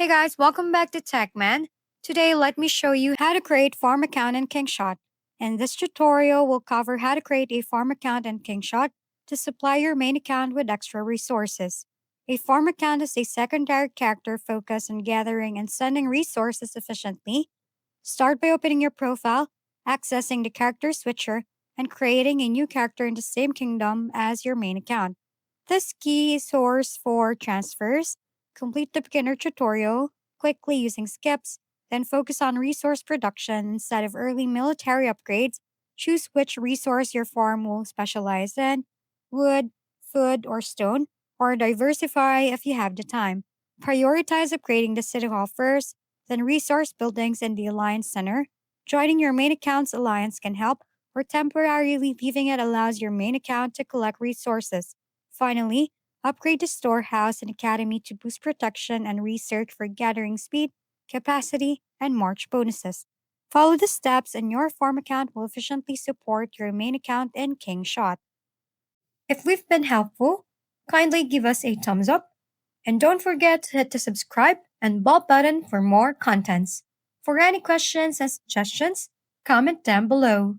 Hey guys, welcome back to TechMan. Today, let me show you how to create farm account in Kingshot. In this tutorial, we'll cover how to create a farm account in Kingshot to supply your main account with extra resources. A farm account is a secondary character focused on gathering and sending resources efficiently. Start by opening your profile, accessing the character switcher, and creating a new character in the same kingdom as your main account. This key is source for transfers. Complete the beginner tutorial quickly using skips, then focus on resource production instead of early military upgrades. Choose which resource your farm will specialize in wood, food, or stone, or diversify if you have the time. Prioritize upgrading the City Hall first, then resource buildings in the Alliance Center. Joining your main account's alliance can help, or temporarily leaving it allows your main account to collect resources. Finally, upgrade the storehouse and academy to boost protection and research for gathering speed, capacity, and March bonuses. Follow the steps, and your farm account will efficiently support your main account in Kingshot. If we've been helpful, kindly give us a thumbs up, and don't forget to hit the subscribe and bell button for more contents. For any questions and suggestions, comment down below.